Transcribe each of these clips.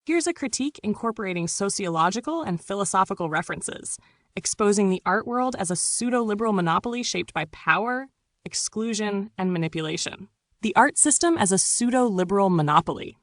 Here's a critique incorporating sociological and philosophical references, exposing the art world as a pseudo-liberal monopoly shaped by power, exclusion, and manipulation. The art system as a pseudo-liberal monopoly.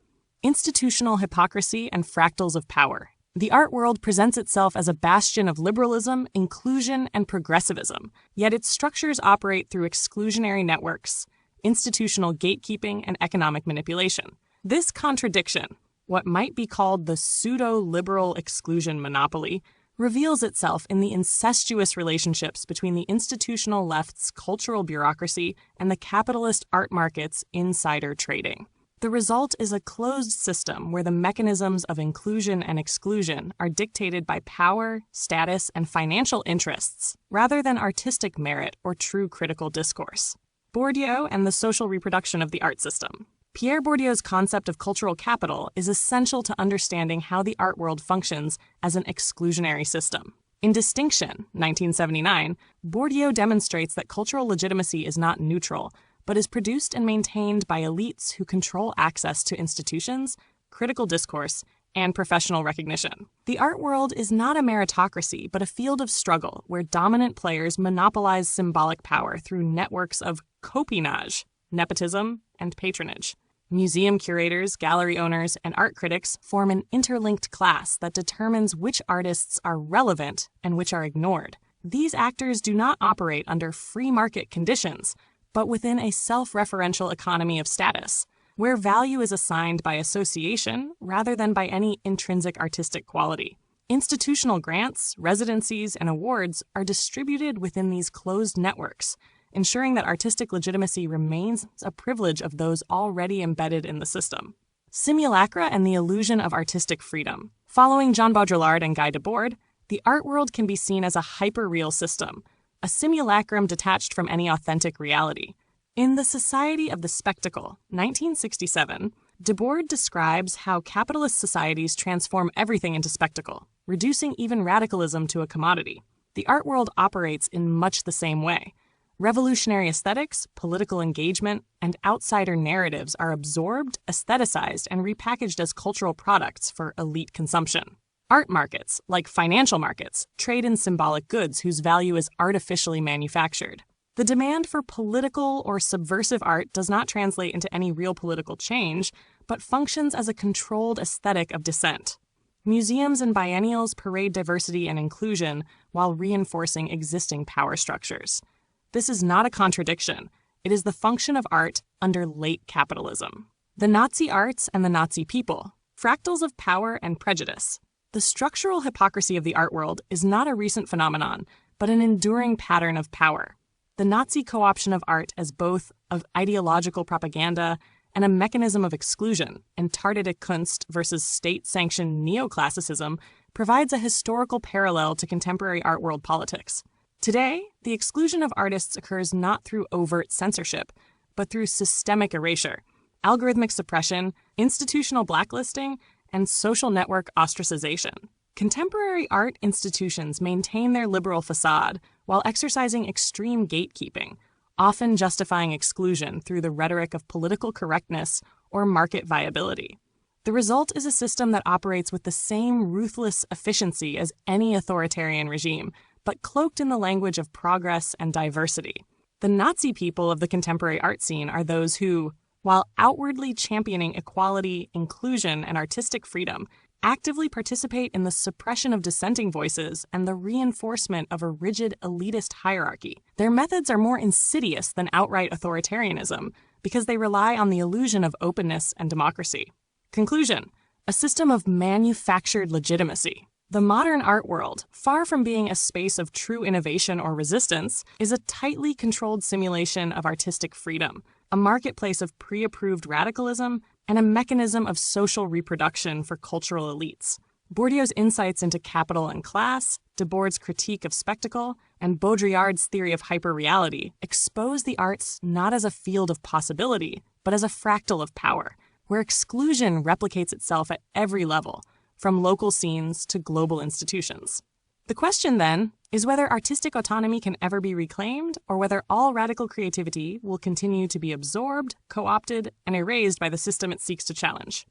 Institutional hypocrisy and fractals of power. The art world presents itself as a bastion of liberalism, inclusion, and progressivism, yet its structures operate through exclusionary networks, institutional gatekeeping, and economic manipulation. This contradiction, what might be called the pseudo-liberal exclusion monopoly, reveals itself in the incestuous relationships between the institutional left's cultural bureaucracy and the capitalist art market's insider trading. The result is a closed system where the mechanisms of inclusion and exclusion are dictated by power, status, and financial interests, rather than artistic merit or true critical discourse. Bourdieu and the social reproduction of the art system. Pierre Bourdieu's concept of cultural capital is essential to understanding how the art world functions as an exclusionary system. In Distinction, 1979, Bourdieu demonstrates that cultural legitimacy is not neutral, but is produced and maintained by elites who control access to institutions, critical discourse, and professional recognition. The art world is not a meritocracy, but a field of struggle where dominant players monopolize symbolic power through networks of copinage, nepotism, and patronage. Museum curators, gallery owners, and art critics form an interlinked class that determines which artists are relevant and which are ignored. These actors do not operate under free market conditions, but within a self-referential economy of status, where value is assigned by association rather than by any intrinsic artistic quality. Institutional grants, residencies, and awards are distributed within these closed networks, ensuring that artistic legitimacy remains a privilege of those already embedded in the system. Simulacra and the illusion of artistic freedom. Following Jean Baudrillard and Guy Debord, the art world can be seen as a hyper-real system, a simulacrum detached from any authentic reality. In The Society of the Spectacle, 1967, Debord describes how capitalist societies transform everything into spectacle, reducing even radicalism to a commodity. The art world operates in much the same way. Revolutionary aesthetics, political engagement, and outsider narratives are absorbed, aestheticized, and repackaged as cultural products for elite consumption. Art markets, like financial markets, trade in symbolic goods whose value is artificially manufactured. The demand for political or subversive art does not translate into any real political change, but functions as a controlled aesthetic of dissent. Museums and biennials parade diversity and inclusion while reinforcing existing power structures. This is not a contradiction. It is the function of art under late capitalism. The Nazi arts and the Nazi people. Fractals of power and prejudice. The structural hypocrisy of the art world is not a recent phenomenon, but an enduring pattern of power. The Nazi co-option of art as both of ideological propaganda and a mechanism of exclusion, entartete Kunst versus state-sanctioned neoclassicism, provides a historical parallel to contemporary art world politics. Today, the exclusion of artists occurs not through overt censorship, but through systemic erasure, algorithmic suppression, institutional blacklisting, and social network ostracization. Contemporary art institutions maintain their liberal facade while exercising extreme gatekeeping, often justifying exclusion through the rhetoric of political correctness or market viability. The result is a system that operates with the same ruthless efficiency as any authoritarian regime, but cloaked in the language of progress and diversity. The Nazi people of the contemporary art scene are those who, while outwardly championing equality, inclusion, and artistic freedom, actively participate in the suppression of dissenting voices and the reinforcement of a rigid elitist hierarchy. Their methods are more insidious than outright authoritarianism because they rely on the illusion of openness and democracy. Conclusion: a system of manufactured legitimacy. The modern art world, far from being a space of true innovation or resistance, is a tightly controlled simulation of artistic freedom, a marketplace of pre-approved radicalism, and a mechanism of social reproduction for cultural elites. Bourdieu's insights into capital and class, Debord's critique of spectacle, and Baudrillard's theory of hyperreality expose the arts not as a field of possibility, but as a fractal of power, where exclusion replicates itself at every level, from local scenes to global institutions. The question, then, is whether artistic autonomy can ever be reclaimed, or whether all radical creativity will continue to be absorbed, co-opted, and erased by the system it seeks to challenge.